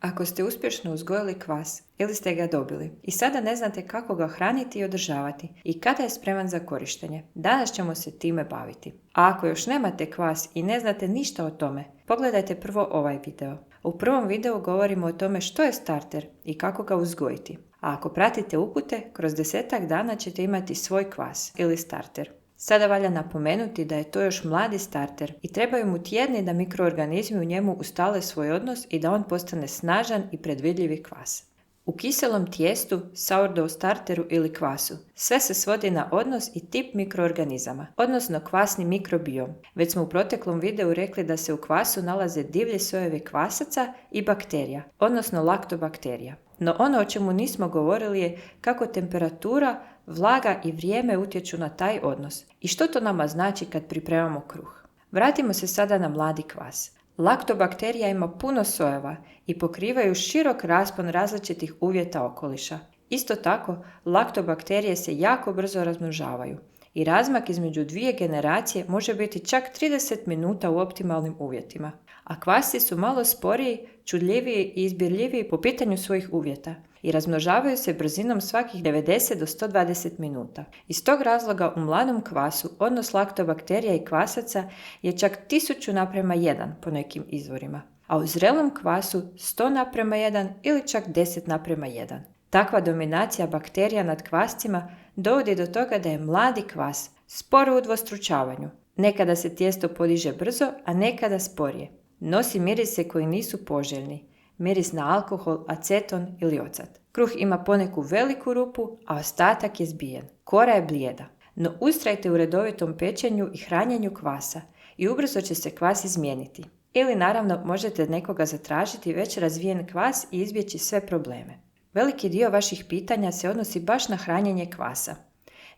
Ako ste uspješno uzgojili kvas ili ste ga dobili i sada ne znate kako ga hraniti i održavati i kada je spreman za korištenje, danas ćemo se time baviti. A ako još nemate kvas i ne znate ništa o tome, pogledajte prvo ovaj video. U prvom videu govorimo o tome što je starter i kako ga uzgojiti. A ako pratite upute, kroz 10 dana ćete imati svoj kvas ili starter. Sada valja napomenuti da je to još mladi starter i trebaju mu tjedni da mikroorganizmi u njemu ustale svoj odnos i da on postane snažan i predvidljivi kvas. U kiselom tijestu, sourdough starteru ili kvasu, sve se svodi na odnos i tip mikroorganizama, odnosno kvasni mikrobiom. Već smo u proteklom videu rekli da se u kvasu nalaze divlji sojevi kvasaca i bakterija, odnosno laktobakterija. No ono o čemu nismo govorili je kako temperatura, vlaga i vrijeme utječu na taj odnos i što to nama znači kad pripremamo kruh. Vratimo se sada na mladi kvas. Laktobakterija ima puno sojeva i pokrivaju širok raspon različitih uvjeta okoliša. Isto tako, laktobakterije se jako brzo razmnožavaju i razmak između 2 generacije može biti čak 30 minuta u optimalnim uvjetima. A kvasci su malo sporiji, čudljiviji i izbirljiviji po pitanju svojih uvjeta i razmnožavaju se brzinom svakih 90 do 120 minuta. Iz tog razloga u mladom kvasu odnos laktobakterija i kvasaca je čak 1000:1 po nekim izvorima, a u zrelom kvasu 100:1 ili čak 10:1. Takva dominacija bakterija nad kvascima dovodi do toga da je mladi kvas spor u udvostručavanju. Nekada se tijesto podiže brzo, a nekada sporije. Nosi mirise koji nisu poželjni, miris na alkohol, aceton ili ocat. Kruh ima poneku veliku rupu, a ostatak je zbijen. Kora je blijeda. No ustrajte u redovitom pečenju i hranjenju kvasa i ubrzo će se kvas izmijeniti. Ili naravno možete nekoga zatražiti već razvijen kvas i izbjeći sve probleme. Veliki dio vaših pitanja se odnosi baš na hranjenje kvasa.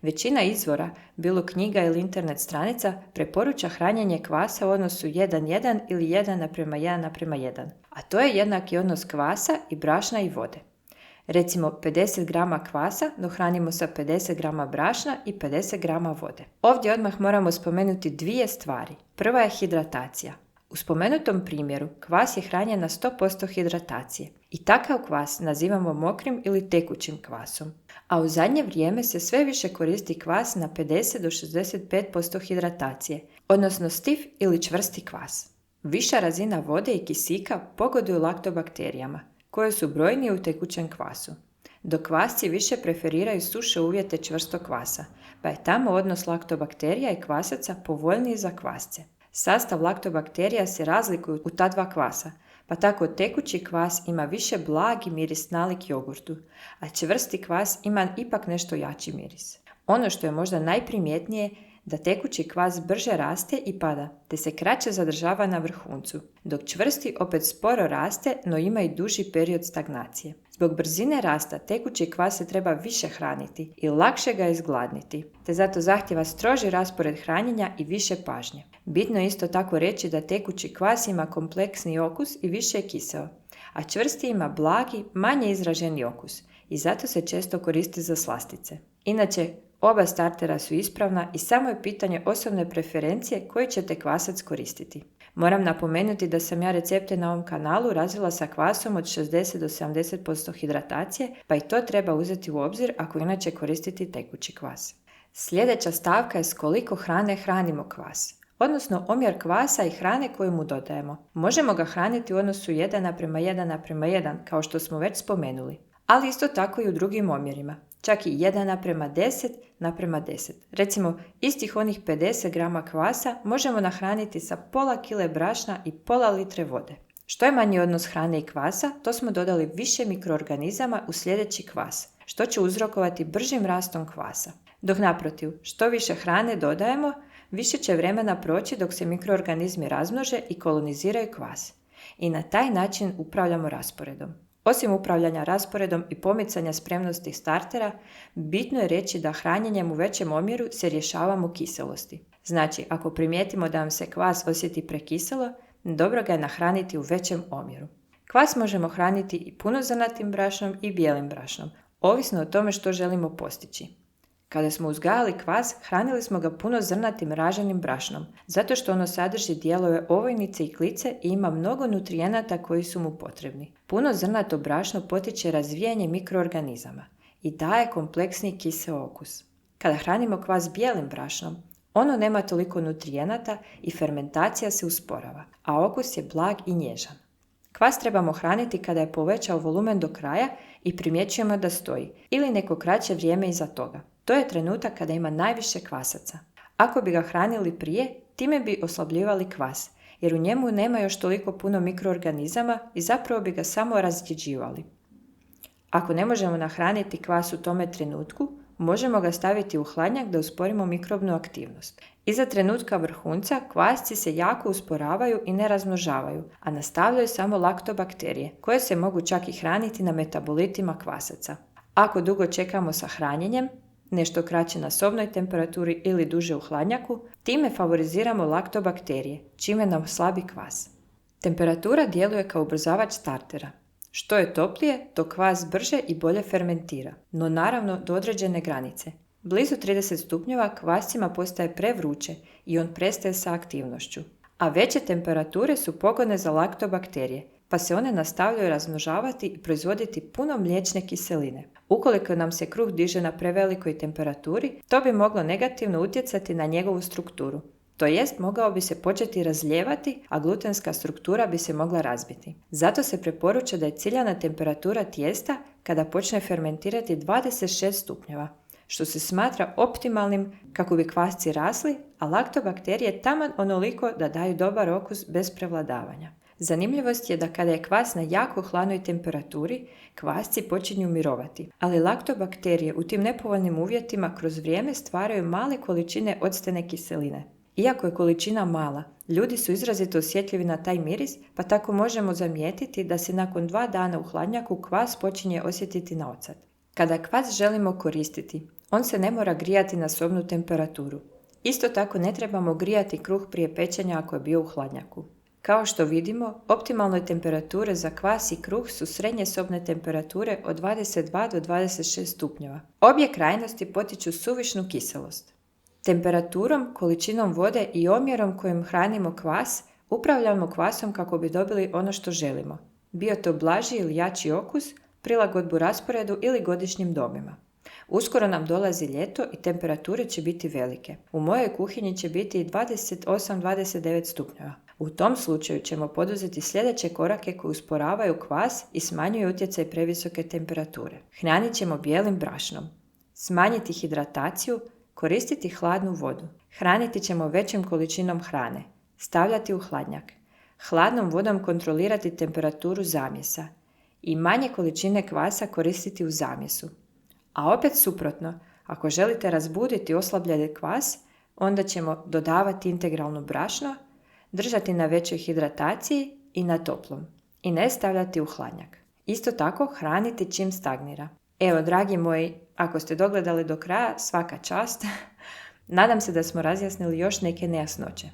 Većina izvora, bilo knjiga ili internet stranica, preporuča hranjenje kvasa u odnosu 1:1 ili 1:1:1, a to je jednaki odnos kvasa i brašna i vode. Recimo 50 grama kvasa dohranimo sa 50 grama brašna i 50 grama vode. Ovdje odmah moramo spomenuti 2 stvari. Prva je hidratacija. U spomenutom primjeru kvas je hranjen na 100% hidratacije i takav kvas nazivamo mokrim ili tekućim kvasom. A u zadnje vrijeme se sve više koristi kvas na 50 do 65% hidratacije, odnosno stif ili čvrsti kvas. Viša razina vode i kisika pogoduju laktobakterijama, koje su brojnije u tekućem kvasu, dok kvasci više preferiraju suše uvjete čvrstog kvasa, pa je tamo odnos laktobakterija i kvasaca povoljniji za kvasce. Sastav laktobakterija se razlikuju u ta 2 kvasa, pa tako tekući kvas ima više blagi miris nalik jogurtu, a čvrsti kvas ima ipak nešto jači miris. Ono što je možda najprimjetnije da tekući kvas brže raste i pada, te se kraće zadržava na vrhuncu, dok čvrsti opet sporo raste, no ima i duži period stagnacije. Zbog brzine rasta tekući kvas se treba više hraniti i lakše ga izgladniti, te zato zahtjeva stroži raspored hranjenja i više pažnje. Bitno je isto tako reći da tekući kvas ima kompleksni okus i više je kiseo, a čvrsti ima blagi, manje izraženi okus i zato se često koristi za slastice. Inače, oba startera su ispravna i samo je pitanje osobne preferencije koji ćete kvasac koristiti. Moram napomenuti da sam ja recepte na ovom kanalu razvila sa kvasom od 60 do 70% hidratacije, pa i to treba uzeti u obzir ako inače koristiti tekući kvas. Sljedeća stavka je s koliko hrane hranimo kvas, odnosno omjer kvasa i hrane koju mu dodajemo. Možemo ga hraniti u odnosu 1:1:1, kao što smo već spomenuli, ali isto tako i u drugim omjerima, čak i 1:10:10. Recimo, istih onih 50 grama kvasa možemo nahraniti sa pola kile brašna i pola litre vode. Što je manji odnos hrane i kvasa, to smo dodali više mikroorganizama u sljedeći kvas, što će uzrokovati bržim rastom kvasa. Dok naprotiv, što više hrane dodajemo, više će vremena proći dok se mikroorganizmi razmnože i koloniziraju kvas. I na taj način upravljamo rasporedom. Osim upravljanja rasporedom i pomicanja spremnosti startera, bitno je reći da hranjenjem u većem omjeru se rješavamo kiselosti. Znači, ako primijetimo da vam se kvas osjeti prekiselo, dobro ga je nahraniti u većem omjeru. Kvas možemo hraniti i punozrnatim brašnom i bijelim brašnom, ovisno o tome što želimo postići. Kada smo uzgajali kvas, hranili smo ga puno zrnatim raženim brašnom, zato što ono sadrži dijelove ovojnice i klice i ima mnogo nutrijenata koji su mu potrebni. Puno zrnato brašno potiče razvijanje mikroorganizama i daje kompleksni kiseo okus. Kada hranimo kvas bijelim brašnom, ono nema toliko nutrijenata i fermentacija se usporava, a okus je blag i nježan. Kvas trebamo hraniti kada je povećao volumen do kraja i primjećujemo da stoji, ili neko kraće vrijeme iza toga. To je trenutak kada ima najviše kvasaca. Ako bi ga hranili prije, time bi oslabljivali kvas, jer u njemu nema još toliko puno mikroorganizama i zapravo bi ga samo razđeđivali. Ako ne možemo nahraniti kvas u tome trenutku, možemo ga staviti u hladnjak da usporimo mikrobnu aktivnost. Iza trenutka vrhunca kvasci se jako usporavaju i ne razmnožavaju, a nastavljaju samo laktobakterije, koje se mogu čak i hraniti na metabolitima kvasaca. Ako dugo čekamo sa hranjenjem, nešto kraće na sobnoj temperaturi ili duže u hladnjaku, time favoriziramo laktobakterije, čime nam slabi kvas. Temperatura djeluje kao ubrzavač startera. Što je toplije, to kvas brže i bolje fermentira, no naravno do određene granice. Blizu 30 stupnjeva kvascima postaje prevruće i on prestaje sa aktivnošću. A veće temperature su pogodne za laktobakterije, pa se one nastavljaju razmnožavati i proizvoditi puno mliječne kiseline. Ukoliko nam se kruh diže na prevelikoj temperaturi, to bi moglo negativno utjecati na njegovu strukturu. To jest, mogao bi se početi razlijevati, a glutenska struktura bi se mogla razbiti. Zato se preporuča da je ciljana temperatura tijesta kada počne fermentirati 26 stupnjeva, što se smatra optimalnim kako bi kvasci rasli, a laktobakterije taman onoliko da daju dobar okus bez prevladavanja. Zanimljivost je da kada je kvas na jako hladnoj temperaturi, kvasci počinju mirovati, ali laktobakterije u tim nepovoljnim uvjetima kroz vrijeme stvaraju male količine octene kiseline. Iako je količina mala, ljudi su izrazito osjetljivi na taj miris, pa tako možemo zamijetiti da se nakon 2 dana u hladnjaku kvas počinje osjetiti na ocat. Kada kvas želimo koristiti, on se ne mora grijati na sobnu temperaturu. Isto tako ne trebamo grijati kruh prije pečenja ako je bio u hladnjaku. Kao što vidimo, optimalne temperature za kvas i kruh su srednje sobne temperature od 22 do 26 stupnjeva. Obje krajnosti potiču suvišnu kiselost. Temperaturom, količinom vode i omjerom kojim hranimo kvas, upravljamo kvasom kako bi dobili ono što želimo. Bio to blaži ili jači okus, prilagodbu rasporedu ili godišnjim dobima. Uskoro nam dolazi ljeto i temperature će biti velike. U mojoj kuhinji će biti 28-29 stupnjeva. U tom slučaju ćemo poduzeti sljedeće korake koji usporavaju kvas i smanjuju utjecaj previsoke temperature. Hranit ćemo bijelim brašnom. Smanjiti hidrataciju, koristiti hladnu vodu. Hraniti ćemo većom količinom hrane. Stavljati u hladnjak. Hladnom vodom kontrolirati temperaturu zamjesa. I manje količine kvasa koristiti u zamjesu. A opet suprotno, ako želite razbuditi oslabljeni kvas, onda ćemo dodavati integralno brašno, držati na većoj hidrataciji i na toplom. I ne stavljati u hladnjak. Isto tako hraniti čim stagnira. Evo, dragi moji, ako ste dogledali do kraja, svaka čast. Nadam se da smo razjasnili još neke nejasnoće.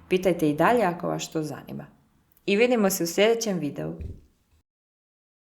Pitajte i dalje ako vas to zanima. I vidimo se u sljedećem videu.